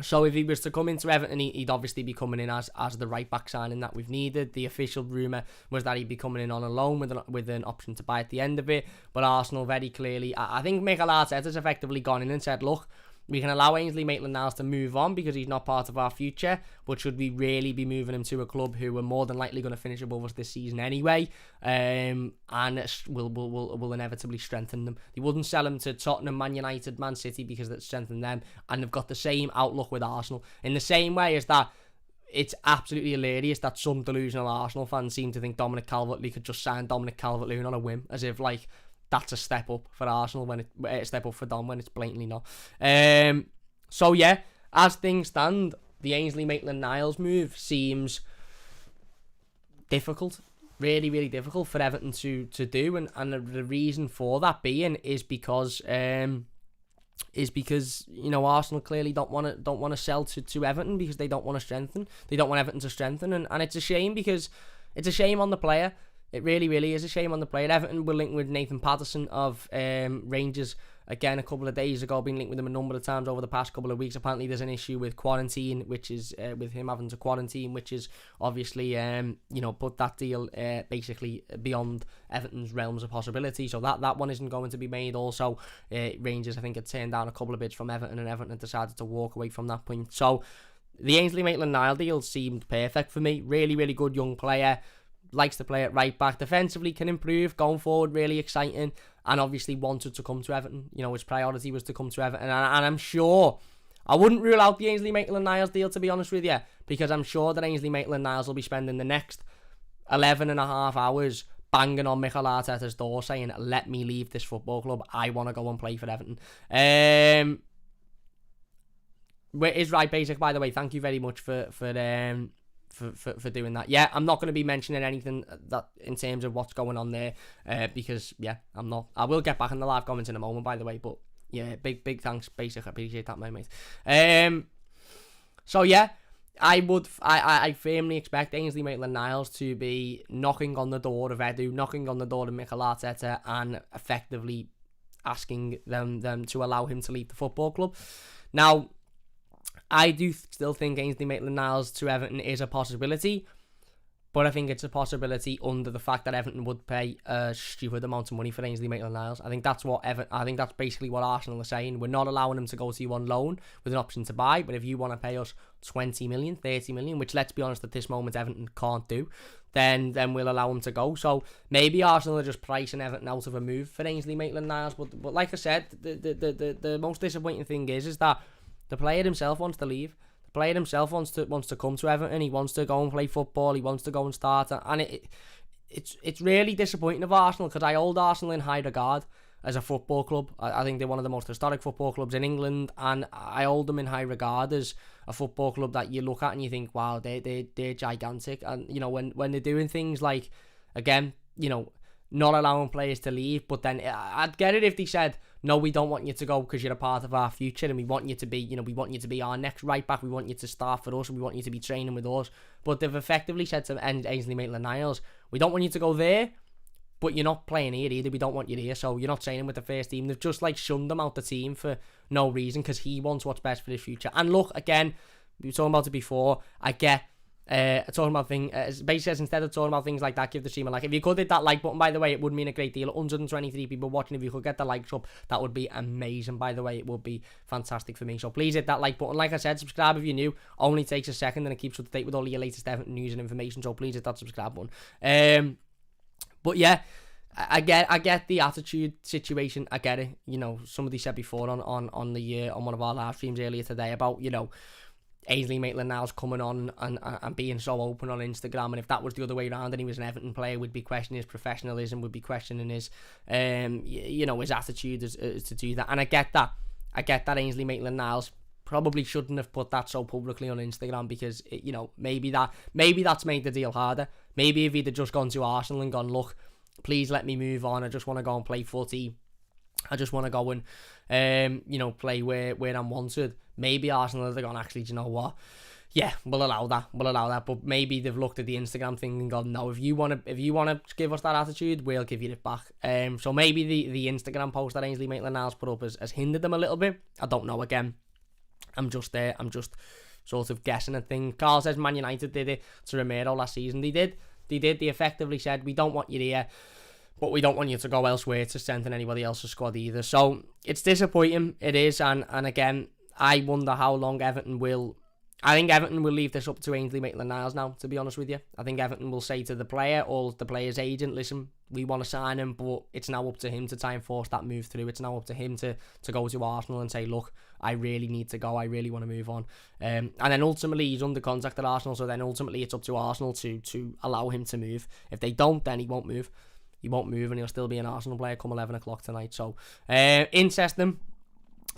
So if he was to come into Everton, he'd obviously be coming in as the right back signing that we've needed. The official rumour was that he'd be coming in on a loan with an option to buy at the end of it. But Arsenal very clearly, I think Mikel Arteta's effectively gone in and said, look, we can allow Ainsley Maitland-Niles to move on because he's not part of our future, but should we really be moving him to a club who are more than likely going to finish above us this season anyway, and will inevitably strengthen them. They wouldn't sell him to Tottenham, Man United, Man City because that strengthened them, and they've got the same outlook with Arsenal. In the same way as that, it's absolutely hilarious that some delusional Arsenal fans seem to think Dominic Calvert-Lewin could just sign Dominic Calvert-Lewin on a whim, as if, like, that's a step up for Arsenal when a step up for Don when it's blatantly not. So yeah, as things stand, the Ainsley Maitland-Niles move seems difficult, really, really difficult for Everton to do, and the reason for that being is because Arsenal clearly don't want to sell to Everton because they don't want to strengthen. They don't want Everton to strengthen, and it's a shame because it's a shame on the player. It really, really is a shame on the player. Everton were linked with Nathan Patterson of Rangers again a couple of days ago. Been linked with him a number of times over the past couple of weeks. Apparently, there's an issue with quarantine, which is with him having to quarantine, which is obviously put that deal basically beyond Everton's realms of possibility. So that one isn't going to be made. Also, Rangers I think had turned down a couple of bids from Everton, and Everton had decided to walk away from that point. So the Ainsley Maitland-Niles deal seemed perfect for me. Really, really good young player. Likes to play at right back. Defensively can improve. Going forward, really exciting. And obviously wanted to come to Everton. His priority was to come to Everton. And I'm sure, I wouldn't rule out the Ainsley Maitland-Niles deal, to be honest with you. Because I'm sure that Ainsley Maitland-Niles will be spending the next 11 and a half hours banging on Mikel Arteta's door saying, let me leave this football club. I want to go and play for Everton. Is right basic, by the way. Thank you very much for doing that. Yeah, I'm not going to be mentioning anything that in terms of what's going on there because yeah, I'm not. I will get back in the live comments in a moment, by the way, but yeah, big thanks basic. I appreciate that, my mate. So yeah, I firmly expect Ainsley Maitland-Niles to be knocking on the door of Edu, knocking on the door of Mikel Arteta, and effectively asking them to allow him to leave the football club. Now, I do still think Ainsley Maitland-Niles to Everton is a possibility, but I think it's a possibility under the fact that Everton would pay a stupid amount of money for Ainsley Maitland-Niles. I think that's basically what Arsenal are saying. We're not allowing him to go to you on loan with an option to buy, but if you want to pay us 20 million, 30 million, which let's be honest at this moment Everton can't do, then we'll allow him to go. So maybe Arsenal are just pricing Everton out of a move for Ainsley Maitland-Niles, but like I said, the most disappointing thing is that the player himself wants to leave. The player himself wants to come to Everton. He wants to go and play football. He wants to go and start. And it's really disappointing of Arsenal because I hold Arsenal in high regard as a football club. I think they're one of the most historic football clubs in England, and I hold them in high regard as a football club that you look at and you think, wow, they're gigantic. And when they're doing things like, again, not allowing players to leave, but then I'd get it if they said, no, we don't want you to go because you're a part of our future and we want you to be our next right back, we want you to start for us and we want you to be training with us. But they've effectively said to Ainsley Maitland-Niles, we don't want you to go there, but you're not playing here either, we don't want you here, so you're not training with the first team. They've just shunned him out the team for no reason because he wants what's best for his future. And look, again, we were talking about it before, I get talking about things, basically says instead of talking about things like that, give the stream a like. If you could hit that like button, by the way, it would mean a great deal. 123 people watching. If you could get the likes up, that would be amazing, by the way. It would be fantastic for me. So please hit that like button. Like I said, subscribe if you're new. Only takes a second and it keeps up to date with all your latest Everton news and information. So please hit that subscribe button. But yeah, I get the attitude situation. I get it. Somebody said before on one of our live streams earlier today about Ainsley Maitland-Niles coming on and being so open on Instagram, and if that was the other way around and he was an Everton player, we'd be questioning his professionalism, would be questioning his his attitude as to do that. And I get that Ainsley Maitland-Niles probably shouldn't have put that so publicly on Instagram because maybe that's made the deal harder. Maybe if he'd have just gone to Arsenal and gone, look, please let me move on, I just want to go and play footy, I just want to go and play where I'm wanted. Maybe Arsenal have gone, actually, do you know what? Yeah, we'll allow that. But maybe they've looked at the Instagram thing and gone, no, if you want to give us that attitude, we'll give you it back. So maybe the Instagram post that Ainsley Maitland-Niles put up has hindered them a little bit. I don't know. Again, I'm just sort of guessing at things. Carl says Man United did it to Romero last season. They did. They effectively said, we don't want you here, but we don't want you to go elsewhere to strengthen anybody else's squad either. So it's disappointing. It is, and again, I wonder how long Everton will... I think Everton will leave this up to Ainsley Maitland-Niles now, to be honest with you. I think Everton will say to the player or the player's agent, listen, we want to sign him, but it's now up to him to try and force that move through. It's now up to him to go to Arsenal and say, look, I really need to go. I really want to move on. And then ultimately, he's under contract at Arsenal, so then ultimately it's up to Arsenal to allow him to move. If they don't, then he won't move. he won't move and he'll still be an Arsenal player come 11 o'clock tonight. So, interesting.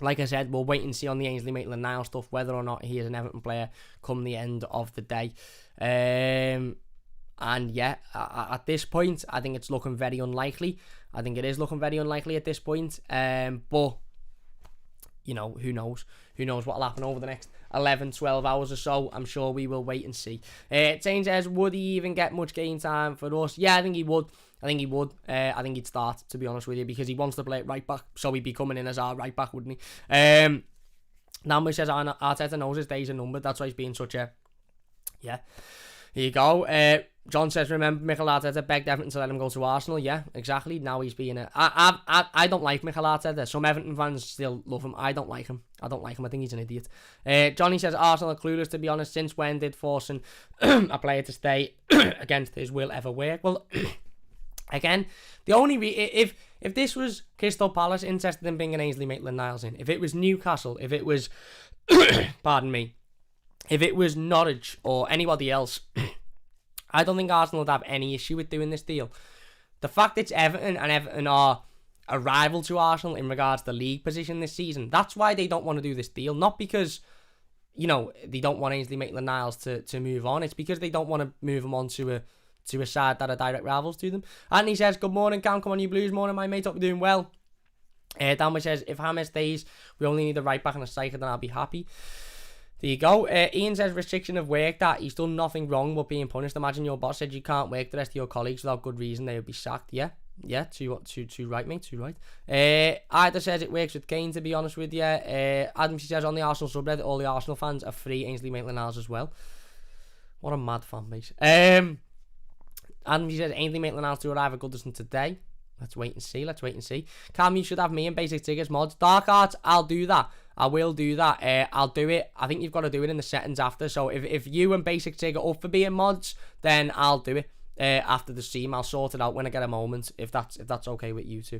Like I said, we'll wait and see on the Ainsley Maitland-Niles stuff whether or not he is an Everton player come the end of the day. And yeah, at this point, I think it's looking very unlikely. I think it is looking very unlikely at this point. But, you know, who knows? Who knows what will happen over the next 11, 12 hours or so. I'm sure we will wait and see. Tane says, would he even get much game time for us? Yeah, I think he would. I think he'd start, to be honest with you, because he wants to play at right back, so he'd be coming in as our right back, wouldn't he? Namby says, Arteta knows his days are numbered. That's why he's being such a... Yeah. Here you go. John says, remember Mikel Arteta begged Everton to let him go to Arsenal. Yeah, exactly. Now he's being a... I don't like Mikel Arteta. Some Everton fans still love him. I don't like him. I think he's an idiot. Johnny says, Arsenal are clueless, to be honest. Since when did forcing a player to stay against his will ever work? Well, again, the only... If this was Crystal Palace interested in bringing Ainsley Maitland-Niles in, if it was Newcastle, if it was... pardon me. If it was Norwich or anybody else... I don't think Arsenal would have any issue with doing this deal. The fact it's Everton and Everton are a rival to Arsenal in regards to the league position this season, that's why they don't want to do this deal. Not because, you know, they don't want Ainsley Maitland-Niles to move on. It's because they don't want to move him on to a side that are direct rivals to them. Anthony says, good morning, Cam. Come on, you Blues. Morning, my mate. Hope you're doing well. Danway says, if James stays, we only need a right back and a striker, then I'll be happy. There you go. Ian says restriction of work, that he's done nothing wrong but being punished. Imagine your boss said you can't work the rest of your colleagues without good reason, they would be sacked. Yeah, too right, mate, too right. Ida says it works with Kane, to be honest with you. Adam, she says on the Arsenal subreddit, all the Arsenal fans are free Ainsley Maitland-Niles as well. What a mad fan base. Adam, she says Ainsley Maitland-Niles to arrive at Goodison today. Let's wait and see. Cam, you should have me in basic tickets mods. Dark Arts, I'll do that. I will do that. I'll do it. I think you've got to do it in the settings after. So if you and Basic Tig are up for being mods, then I'll do it after the stream. I'll sort it out when I get a moment, if that's okay with you two.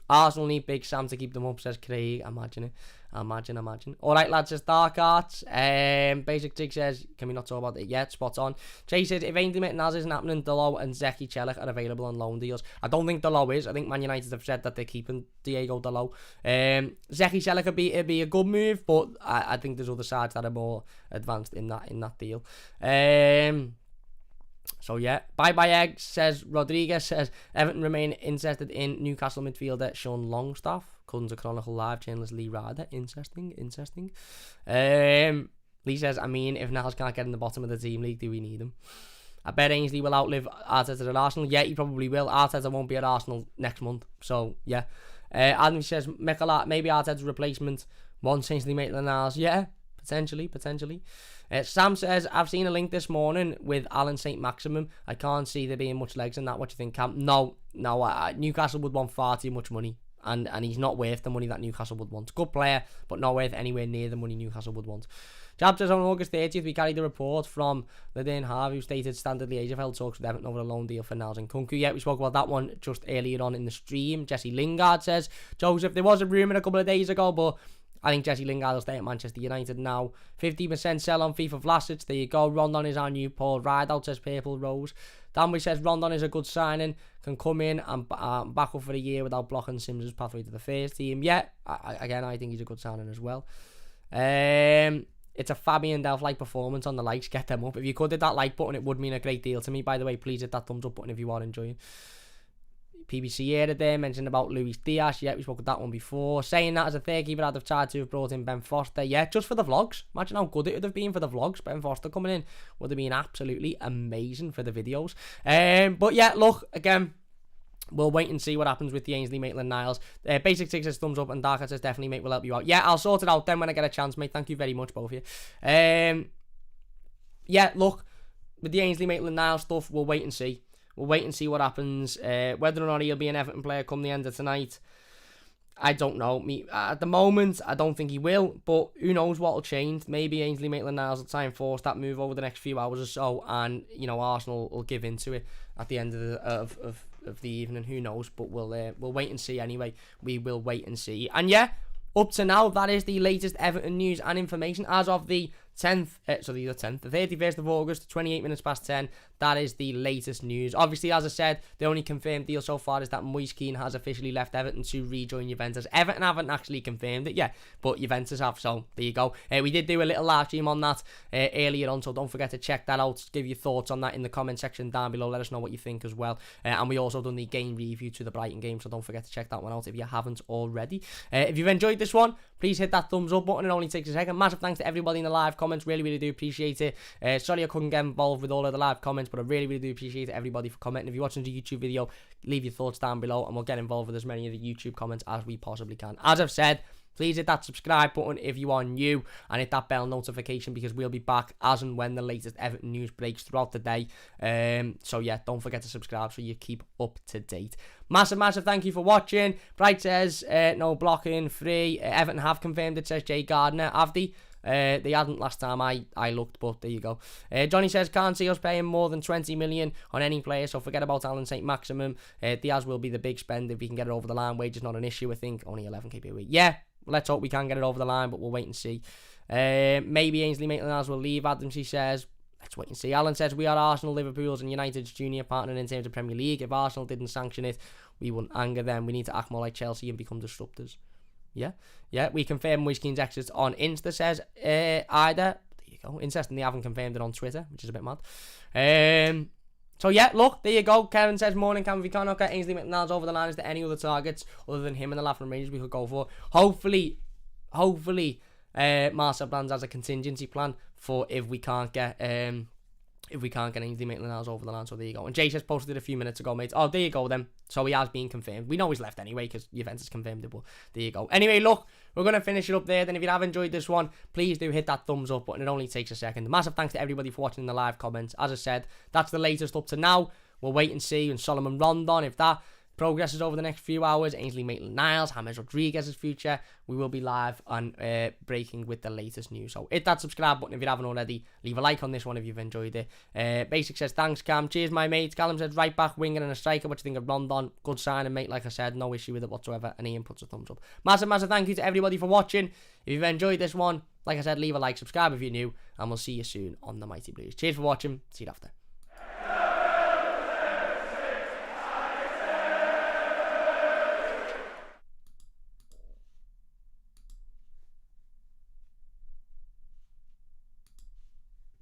Arsenal need Big Sam to keep them up, says Craig. Imagine it. Imagine. Alright, lads, says Dark Arts. Basic Tig says, can we not talk about it yet? Spot on. Jay says, if Ainsley Maitland-Niles isn't happening, Dalot and Zeki Celik are available on loan deals. I don't think Dalot is. I think Man United have said that they're keeping Diego Dalot. Zeki Celik would be a good move, but I think there's other sides that are more advanced in that deal. So yeah, bye eggs, says Rodriguez, says Everton remain interested in Newcastle midfielder Sean Longstaff. Cousins of Chronicle Live, journalist Lee Ryder. Interesting. Lee says, I mean, if Niles can't get in the bottom of the team league, do we need him? I bet Ainsley will outlive Arteta at Arsenal. Yeah, he probably will. Arteta won't be at Arsenal next month. So yeah. Adam says, maybe Arteta's replacement once Ainsley Maitland-Niles. Yeah, potentially. Sam says, I've seen a link this morning with Alan St. Maximum. I can't see there being much legs in that. What do you think, Cam? No. Newcastle would want far too much money. And he's not worth the money that Newcastle would want. Good player, but not worth anywhere near the money Newcastle would want. Jab says, on August 30th, we carried a report from Ledin Harvey, who stated Standard Liège held talks with Everton over a loan deal for Niels Nkounkou. Yeah, we spoke about that one just earlier on in the stream. Jesse Lingard says, Joseph, there was a rumour a couple of days ago, but I think Jesse Lingard will stay at Manchester United now. 50% sell on FIFA Vlasic. There you go. Rondon is our new Paul Rideout, says Purple Rose. Danbury says Rondon is a good signing. Can come in and back up for a year without blocking Sims' pathway to the first team. Yeah, I think he's a good signing as well. It's a Fabian Delph-like performance on the likes. Get them up. If you could hit that like button, it would mean a great deal to me. By the way, please hit that thumbs up button if you are enjoying. PBC era there, mentioned about Luis Diaz. Yeah, we spoke about that one before. Saying that as a third keeper, I'd have tried to have brought in Ben Foster. Yeah, just for the vlogs. Imagine how good it would have been for the vlogs. Ben Foster coming in would have been absolutely amazing for the videos. But yeah, look, again, we'll wait and see what happens with the Ainsley Maitland-Niles. Basic 6 says thumbs up, and Darker says definitely, mate, will help you out. Yeah, I'll sort it out then when I get a chance, mate. Thank you very much, both of you. Yeah, look, with the Ainsley Maitland-Niles stuff, we'll wait and see. We'll wait and see what happens. Whether or not he'll be an Everton player come the end of tonight, I don't know. At the moment, I don't think he will, but who knows what will change. Maybe Ainsley Maitland-Niles will try and force that move over the next few hours or so, and Arsenal will give into it at the end of the evening. Who knows? But we'll wait and see anyway. We will wait and see. And yeah, up to now, that is the latest Everton news and information as of the the 31st of August, 28 minutes past 10. That is the latest news. Obviously, as I said, the only confirmed deal so far is that Moise Kean has officially left Everton to rejoin Juventus. Everton haven't actually confirmed it yet, but Juventus have, so there you go. We did do a little live stream on that earlier on, so don't forget to check that out. Give your thoughts on that in the comment section down below. Let us know what you think as well. And we also done the game review to the Brighton game, so don't forget to check that one out if you haven't already. If you've enjoyed this one, please hit that thumbs up button. It only takes a second. Massive thanks to everybody in the live comments. Really, really do appreciate it. Sorry I couldn't get involved with all of the live comments, but I really, really do appreciate everybody for commenting. If you're watching the YouTube video, leave your thoughts down below and we'll get involved with as many of the YouTube comments as we possibly can. As I've said, please hit that subscribe button if you are new and hit that bell notification because we'll be back as and when the latest Everton news breaks throughout the day. So yeah, don't forget to subscribe so you keep up to date. Massive thank you for watching. Bright says no blocking, free. Everton have confirmed it, says Jay Gardner. Have they? They hadn't last time I looked, but there you go. Johnny says, can't see us paying more than 20 million on any player, so forget about Alan St. Maximum. Diaz will be the big spend if we can get it over the line. Wage is not an issue, I think. Only 11k per week. Yeah, let's hope we can get it over the line, but we'll wait and see. Maybe Ainsley Maitland-Niles will leave, Adams, he says. Let's wait and see. Alan says, we are Arsenal, Liverpool's and United's junior partner in terms of Premier League. If Arsenal didn't sanction it, we wouldn't anger them. We need to act more like Chelsea and become disruptors. Yeah, we confirmed Moise Kean's exit on Insta, says Ida. There you go. Interesting, they haven't confirmed it on Twitter, which is a bit mad. So yeah, look, there you go. Kevin says, morning, can we cannot get Ainsley Maitland-Niles over the line? Is there any other targets other than him and the Laughlin Rangers we could go for? Hopefully, Marcel Brands has a contingency plan for if we can't get Ainsley Maitland-Niles over the line. So there you go. And Jay says, posted it a few minutes ago, mate. Oh, there you go then. So he has been confirmed. We know he's left anyway because Juventus confirmed it, but there you go. Anyway, look, we're going to finish it up there. Then if you have enjoyed this one, please do hit that thumbs up button. It only takes a second. Massive thanks to everybody for watching in the live comments. As I said, that's the latest up to now. We'll wait and see. And Salomón Rondon, if that progresses over the next few hours, Ainsley Maitland-Niles, James Rodriguez's future, we will be live and breaking with the latest news. So hit that subscribe button if you haven't already. Leave a like on this one if you've enjoyed it. Basic says, thanks Cam. Cheers my mates. Callum says, right back, winger and a striker. What do you think of Rondon? Good signing, mate. Like I said, no issue with it whatsoever. And Ian puts a thumbs up. Massive thank you to everybody for watching. If you've enjoyed this one, like I said, leave a like, subscribe if you're new, and we'll see you soon on the Mighty Blues. Cheers for watching. See you after.